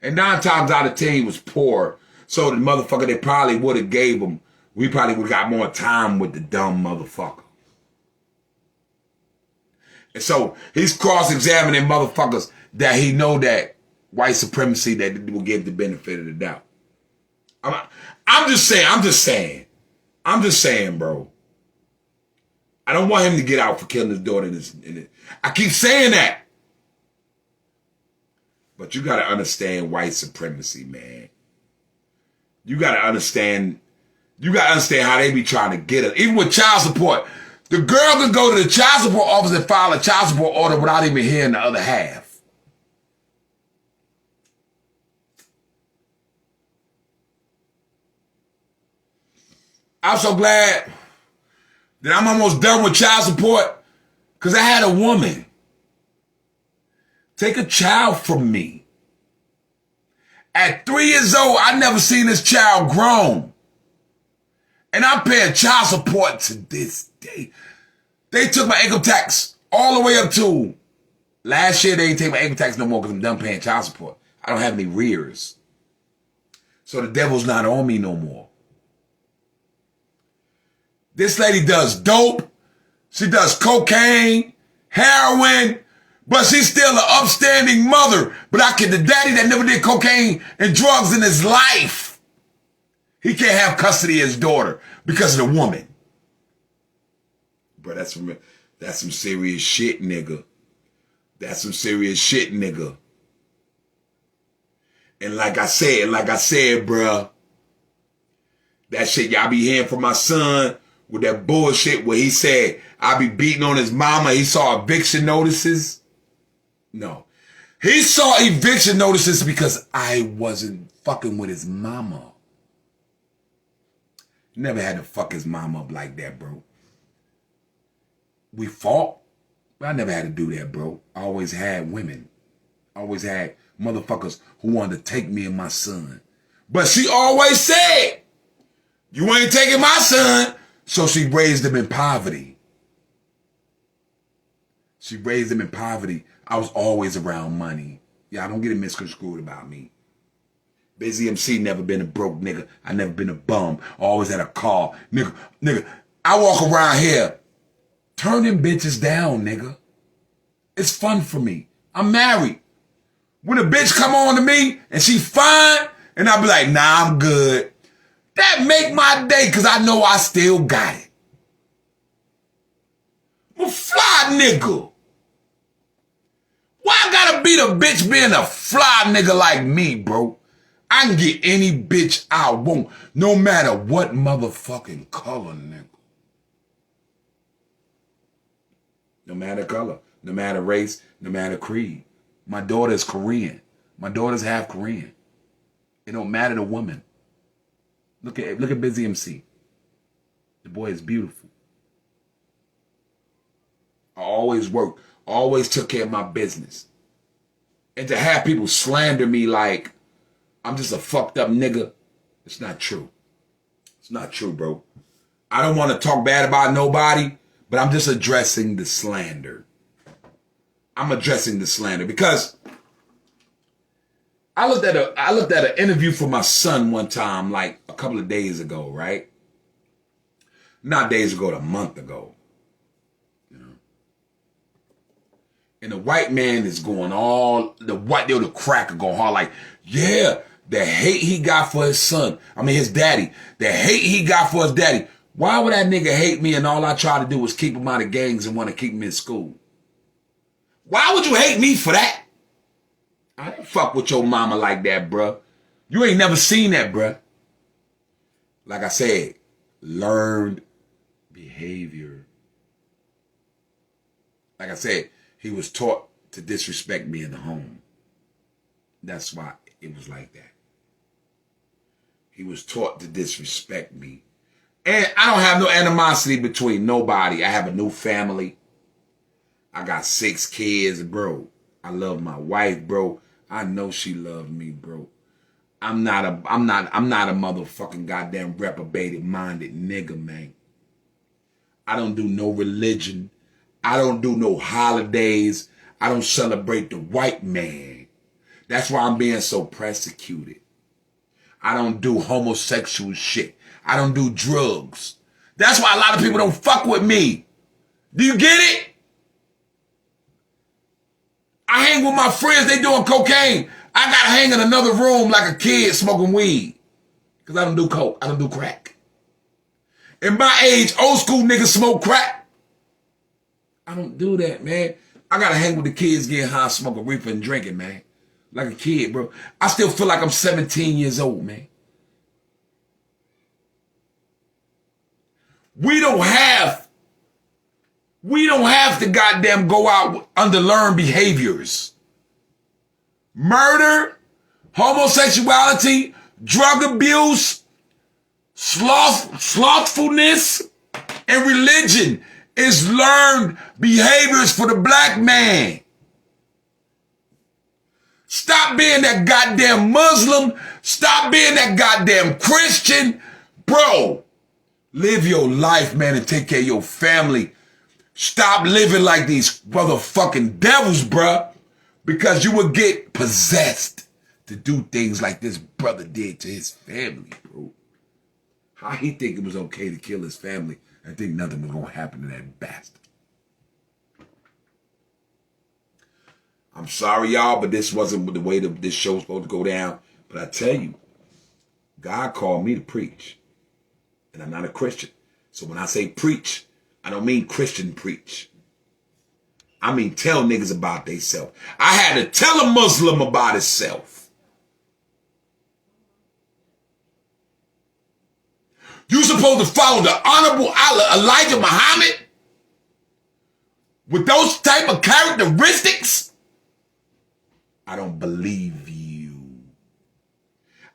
And 9 times out of 10, he was poor. So the motherfucker they probably would have gave him, we probably would have got more time with the dumb motherfucker. And so he's cross-examining motherfuckers that he know that white supremacy that will give the benefit of the doubt. I'm just saying, bro. I don't want him to get out for killing his daughter. I keep saying that. But you got to understand white supremacy, man. You got to understand how they be trying to get it. Even with child support, the girl can go to the child support office and file a child support order without even hearing the other half. I'm so glad that I'm almost done with child support because I had a woman take a child from me. At 3 years old, I never seen this child grown. And I'm paying child support to this day. They took my income tax all the way up to last year. They didn't take my income tax no more because I'm done paying child support. I don't have any rears. So the devil's not on me no more. This lady does dope. She does cocaine, heroin, but she's still an upstanding mother. But the daddy that never did cocaine and drugs in his life, he can't have custody of his daughter because of the woman. Bro, that's some serious shit, nigga. That's some serious shit, nigga. And like I said, bro, that shit y'all be hearing from my son with that bullshit where he said I be beating on his mama. He saw eviction notices. No. He saw eviction notices because I wasn't fucking with his mama. Never had to fuck his mama up like that, bro. We fought, but I never had to do that, bro. I always had women. I always had motherfuckers who wanted to take me and my son. But she always said, you ain't taking my son. So she raised him in poverty. She raised him in poverty. I was always around money. Yeah, don't get it misconstrued about me. Busy MC never been a broke nigga. I never been a bum. Always had a car. Nigga, I walk around here. Turn them bitches down, nigga. It's fun for me. I'm married. When a bitch come on to me and she fine, and I be like, nah, I'm good. That make my day because I know I still got it. I'm a fly nigga. Why I gotta be the bitch being a fly nigga like me, bro? I can get any bitch I want, no matter what motherfucking color, nigga. No matter color, no matter race, no matter creed. My daughter's Korean. My daughter's half Korean. It don't matter the woman. Look at Busy MC. The boy is beautiful. I always worked, always took care of my business. And to have people slander me like I'm just a fucked up nigga, it's not true. It's not true, bro. I don't want to talk bad about nobody, but I'm just addressing the slander. I'm addressing the slander because I looked at an interview for my son one time, like a couple of days ago, right? Not days ago, a month ago. You know. And the white man is going the cracker going hard, like, yeah, the hate he got for his son. I mean his daddy. The hate he got for his daddy. Why would that nigga hate me and all I try to do was keep him out of gangs and want to keep him in school? Why would you hate me for that? I didn't fuck with your mama like that, bruh. You ain't never seen that, bruh. Like I said, learned behavior. Like I said, he was taught to disrespect me in the home. That's why it was like that. He was taught to disrespect me. And I don't have no animosity between nobody. I have a new family. I got 6 kids, bro. I love my wife, bro. I know she loved me, bro. I'm not a motherfucking goddamn reprobated minded nigga, man. I don't do no religion. I don't do no holidays. I don't celebrate the white man. That's why I'm being so persecuted. I don't do homosexual shit. I don't do drugs. That's why a lot of people don't fuck with me. Do you get it? I hang with my friends, they doing cocaine. I gotta hang in another room like a kid smoking weed. Because I don't do coke, I don't do crack. In my age, old school niggas smoke crack. I don't do that, man. I gotta hang with the kids getting high, smoking reefer and drinking, man. Like a kid, bro. I still feel like I'm 17 years old, man. We don't have to goddamn go out under learned behaviors. Murder, homosexuality, drug abuse, slothfulness, and religion is learned behaviors for the black man. Stop being that goddamn Muslim. Stop being that goddamn Christian. Bro, live your life, man, and take care of your family. Stop living like these motherfucking devils, bruh, because you will get possessed to do things like this brother did to his family, bro. How he think it was okay to kill his family and think nothing was going to happen to that bastard. I'm sorry, y'all, but this wasn't the way this show's supposed to go down. But I tell you, God called me to preach, and I'm not a Christian. So when I say preach, I don't mean Christian preach. I mean tell niggas about theyself. I had to tell a Muslim about himself. You supposed to follow the Honorable Elijah Muhammad with those type of characteristics? I don't believe you.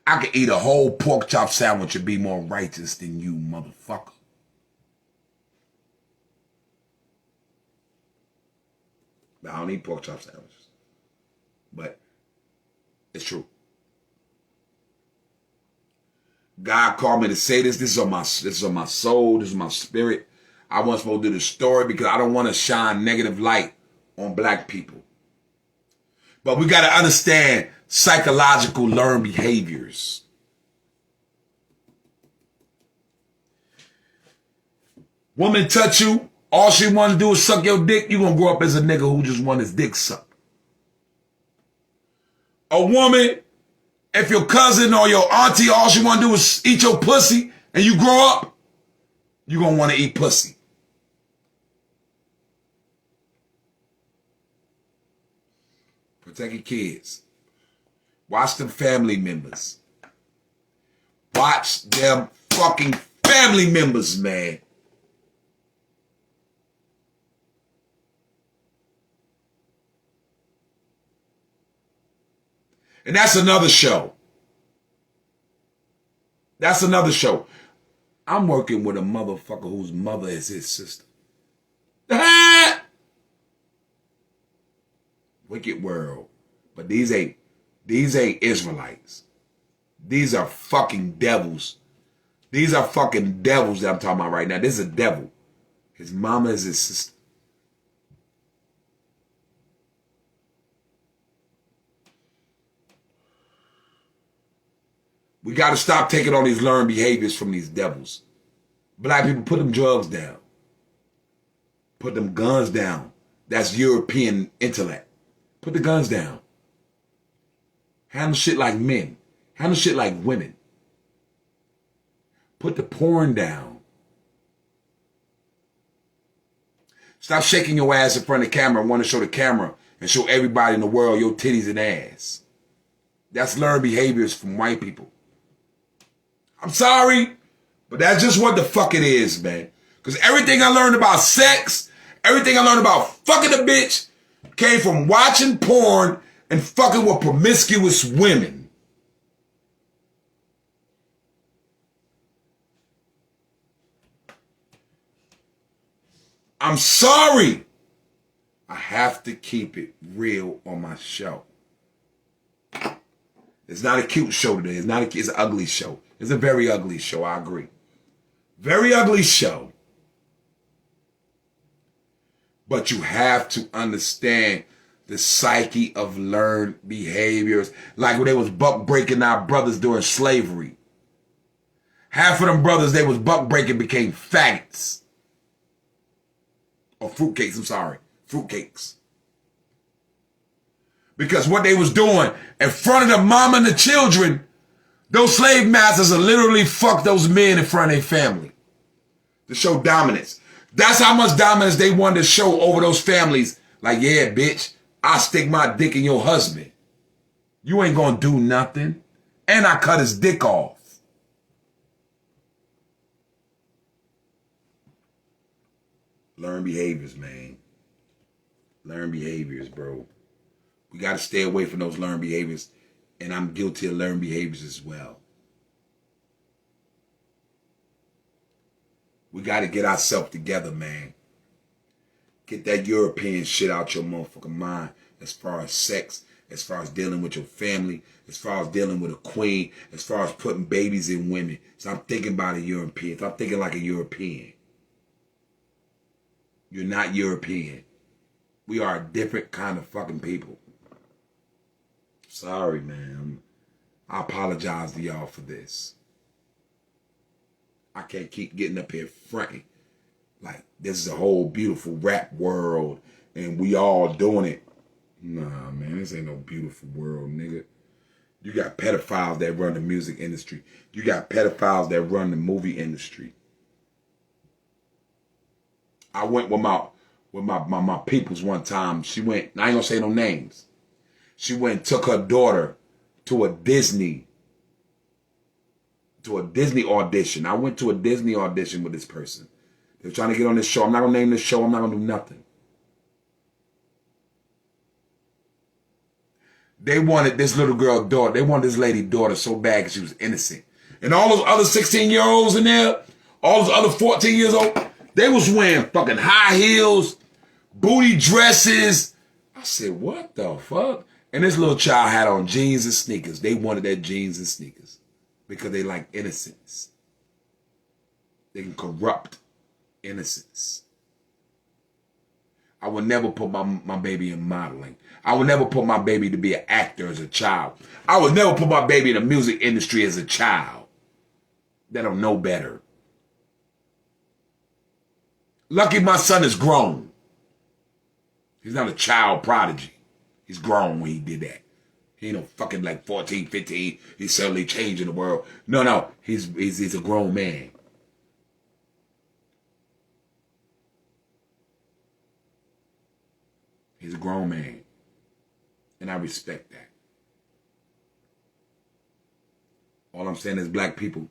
I could eat a whole pork chop sandwich and be more righteous than you, motherfucker. I don't eat pork chop sandwiches. But it's true. God called me to say this. This is on my soul. This is my spirit. I wasn't supposed to do the story because I don't want to shine negative light on black people. But we got to understand psychological learned behaviors. Woman touch you, all she want to do is suck your dick, you going to grow up as a nigga who just want his dick sucked. A woman, if your cousin or your auntie, all she want to do is eat your pussy, and you grow up, you going to want to eat pussy. Protect your kids. Watch them family members. Watch them fucking family members, man. And that's another show. That's another show. I'm working with a motherfucker whose mother is his sister. Wicked world. But these ain't Israelites. These are fucking devils. These are fucking devils that I'm talking about right now. This is a devil. His mama is his sister. We got to stop taking on these learned behaviors from these devils. Black people, put them drugs down. Put them guns down. That's European intellect. Put the guns down. Handle shit like men. Handle shit like women. Put the porn down. Stop shaking your ass in front of the camera and want to show the camera and show everybody in the world your titties and ass. That's learned behaviors from white people. I'm sorry, but that's just what the fuck it is, man. Because everything I learned about sex, everything I learned about fucking a bitch came from watching porn and fucking with promiscuous women. I'm sorry. I have to keep it real on my show. It's not a cute show today. It's an ugly show. It's a very ugly show, I agree. Very ugly show. But you have to understand the psyche of learned behaviors. Like when they was buck breaking our brothers during slavery. Half of them brothers they was buck breaking became faggots. Or fruitcakes, I'm sorry. Fruitcakes. Because what they was doing in front of the mom and the children, those slave masters are literally fuck those men in front of their family to show dominance. That's how much dominance they wanted to show over those families. Like, yeah, bitch, I stick my dick in your husband. You ain't gonna do nothing. And I cut his dick off. Learn behaviors, man. Learn behaviors, bro. We got to stay away from those learned behaviors. And I'm guilty of learned behaviors as well. We got to get ourselves together, man. Get that European shit out your motherfucking mind as far as sex, as far as dealing with your family, as far as dealing with a queen, as far as putting babies in women. Stop thinking about a European. Stop thinking like a European. You're not European. We are a different kind of fucking people. Sorry, man. I apologize to y'all for this. I can't keep getting up here fronting like this is a whole beautiful rap world and we all doing it. Nah, man, this ain't no beautiful world, nigga. You got pedophiles that run the music industry. You got pedophiles that run the movie industry. I went with my peoples one time. She went, I ain't gonna say no names. She went and took her daughter to a Disney audition. I went to a Disney audition with this person. They were trying to get on this show. I'm not gonna name this show. I'm not gonna do nothing. They wanted this little girl daughter. They wanted this lady daughter so bad because she was innocent. And all those other 16-year-olds in there, all those other 14 years old, they was wearing fucking high heels, booty dresses. I said, what the fuck? And this little child had on jeans and sneakers. They wanted that jeans and sneakers because they like innocence. They can corrupt innocence. I would never put my baby in modeling. I would never put my baby to be an actor as a child. I would never put my baby in the music industry as a child. They don't know better. Lucky my son is grown. He's not a child prodigy. He's grown when he did that. He ain't no fucking like 14, 15. He's suddenly changing the world. No. He's a grown man. He's a grown man. And I respect that. All I'm saying is black people,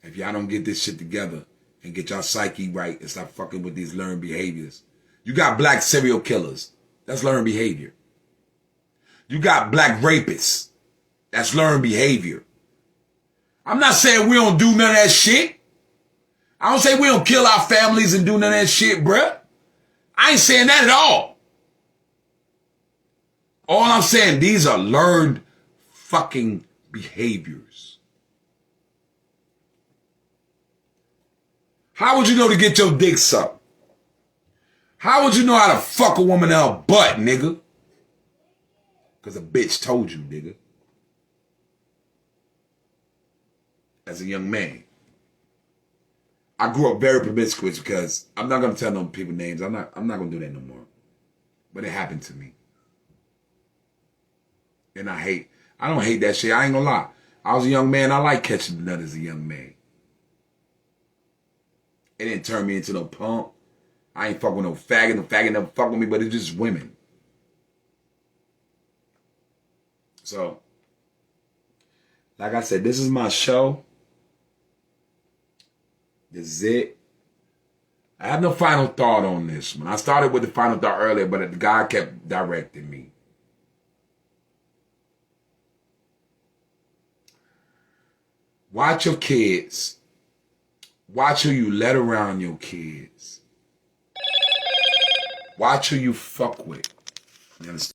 if y'all don't get this shit together and get y'all psyche right and stop fucking with these learned behaviors. You got black serial killers. That's learned behavior. You got black rapists. That's learned behavior. I'm not saying we don't do none of that shit. I don't say we don't kill our families and do none of that shit, bruh. I ain't saying that at all. All I'm saying, these are learned fucking behaviors. How would you know to get your dick sucked? How would you know how to fuck a woman in her butt, nigga? Because a bitch told you, nigga. As a young man. I grew up very promiscuous because I'm not going to tell no people names. I'm not going to do that no more. But it happened to me. And I don't hate that shit. I ain't going to lie. I was a young man. I like catching the nut as a young man. It didn't turn me into no punk. I ain't fuck with no faggot. No faggot never fuck with me, but it's just women. So, like I said, this is my show. This is it. I have no final thought on this one. I started with the final thought earlier, but the guy kept directing me. Watch your kids. Watch who you let around your kids. Watch who you fuck with. You understand?